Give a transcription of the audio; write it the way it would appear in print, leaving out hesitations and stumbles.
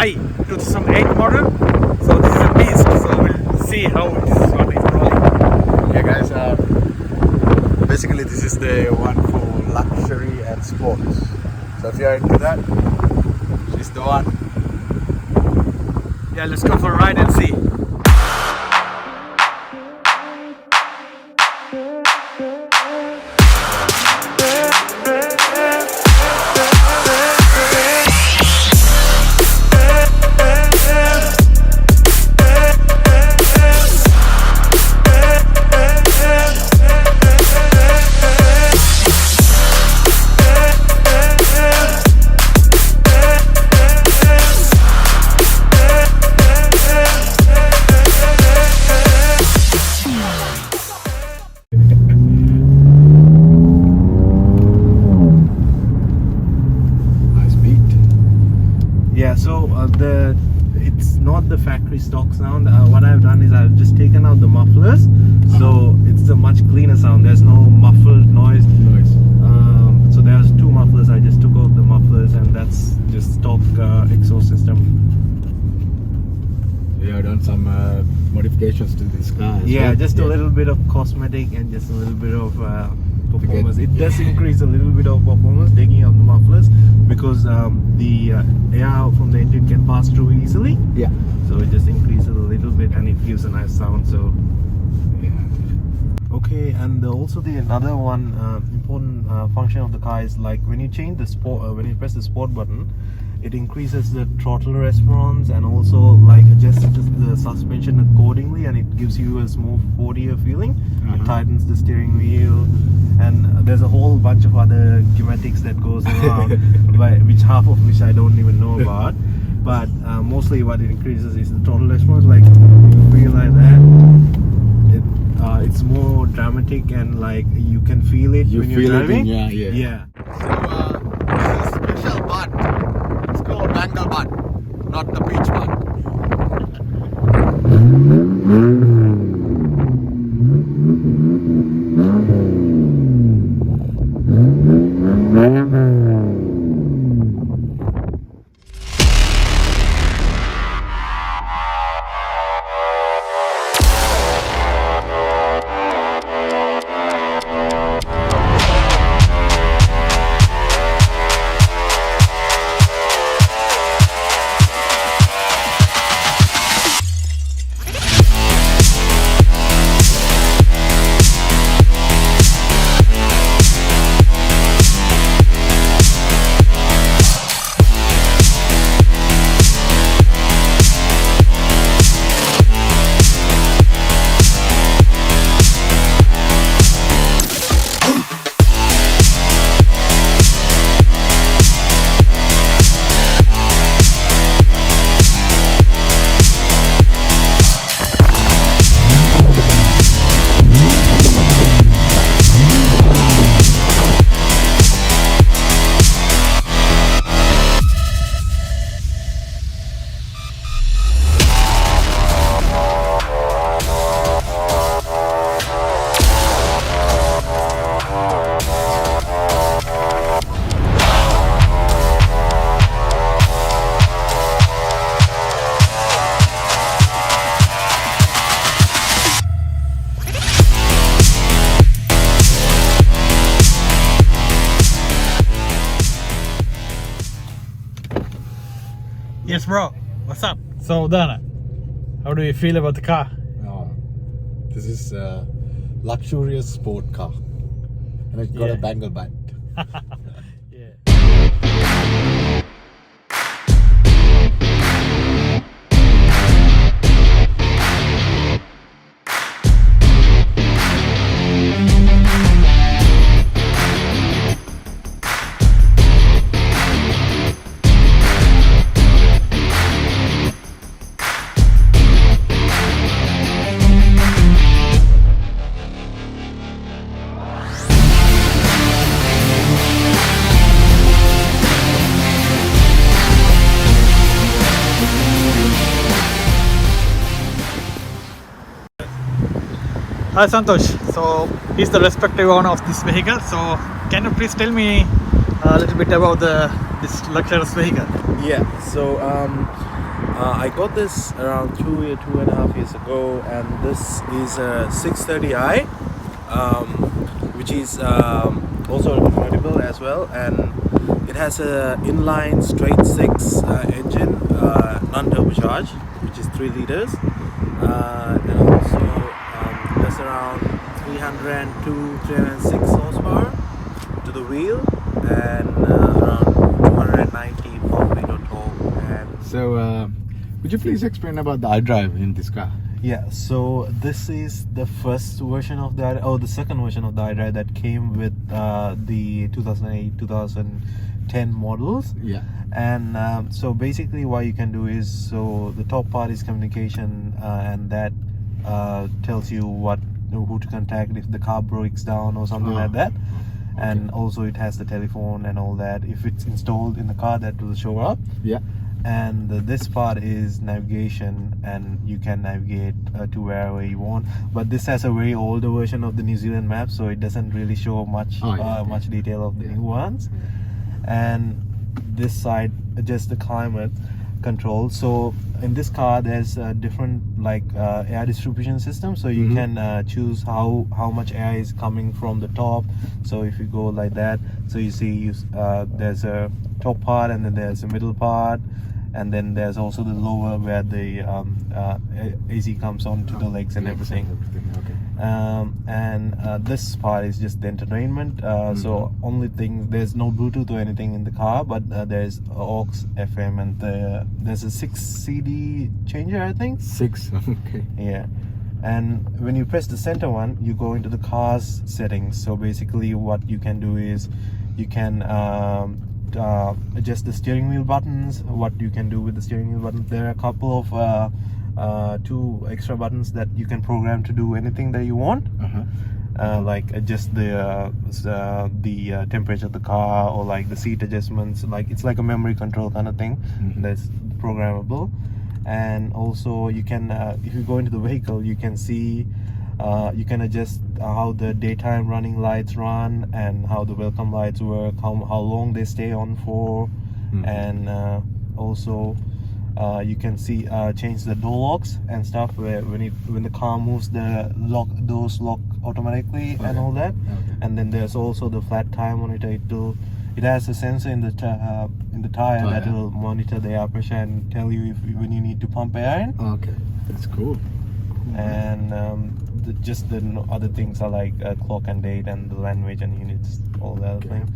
2008 model. So this is a beast. So we'll see how this is going to roll. Yeah, guys. Basically, this is the one for luxury and sports. So if you're into that, it's the one. Yeah, let's go for a ride and see. Yeah, so it's not the factory stock sound. What I've done is I've just taken out the mufflers, so it's a much cleaner sound. There's no muffled noise. So there's two mufflers. I just took out the mufflers, and that's just stock exhaust system. You have done some modifications to this car. Yeah, just a little bit of cosmetic and just a little bit of performance. It does increase a little bit of performance taking out the mufflers because the air from the engine can pass through easily. Yeah. So it just increases a little bit and it gives a nice sound. So yeah. Okay, and also the another one important function of the car is like when you change the sport, when you press the sport button, it increases the throttle response and also like adjusts the suspension accordingly, and it gives you a smooth 4D feeling. It tightens the steering wheel, and there's a whole bunch of other schematics that goes around, which half of which I don't even know about. But mostly what it increases is the throttle response. Like you feel like that, it's more dramatic and like you can feel it when you're driving. Yeah. So this is a special bud. It's called Bangle bud, not the peach bud. Yes, bro. What's up? So, Dana, how do you feel about the car? This is a luxurious sport car, and it's got a bangle bud. Hi Santosh, so he's the respective owner of this vehicle, so can you please tell me a little bit about this luxurious vehicle? Yeah, so I got this around 2.5 years ago, and this is a 630i, which is also a convertible as well, and it has a inline straight six engine, non-turbocharged, which is 3 liters, and also that's around 306 horsepower to the wheel, and around 290 pound-feet of torque. And So, would you please explain about the iDrive in this car? yeah, so this is the first version of the second version of the iDrive that came with the 2008-2010 models. Yeah. And so basically what you can do is, so the top part is communication, and that tells you who to contact if the car breaks down or something like that. And also it has the telephone and all that. If it's installed in the car, that will show up. Yeah. And this part is navigation, and you can navigate to wherever you want. But this has a very older version of the New Zealand map, so it doesn't really show much much detail of the new ones. And this side adjusts the climate control. So in this car there's a different air distribution system, so you can choose how much air is coming from the top. So if you go like that, so you see there's a top part, and then there's a middle part, and then there's also the lower where the AC comes onto the legs and everything. Okay. And this part is just the entertainment. So only thing, there's no Bluetooth or anything in the car, but there's aux, FM, and there's a 6 CD changer, I think. 6. Okay. Yeah. And when you press the center one, you go into the car's settings. So basically what you can do is you can adjust the steering wheel buttons. What you can do with the steering wheel buttons, there are a couple of 2 extra buttons that you can program to do anything that you want. Like adjust the temperature of the car, or like the seat adjustments. Like it's like a memory control kind of thing that's programmable. And also you can if you go into the vehicle, you can see you can adjust how the daytime running lights run, and how the welcome lights work, how long they stay on for. And also you can see change the door locks and stuff, where when the car moves, the doors lock automatically and all that. And then there's also the flat tire monitor. It has a sensor in the tire that will monitor the air pressure and tell you when you need to pump air in. Okay, that's cool. And just the other things are like clock and date, and the language and units, all that thing.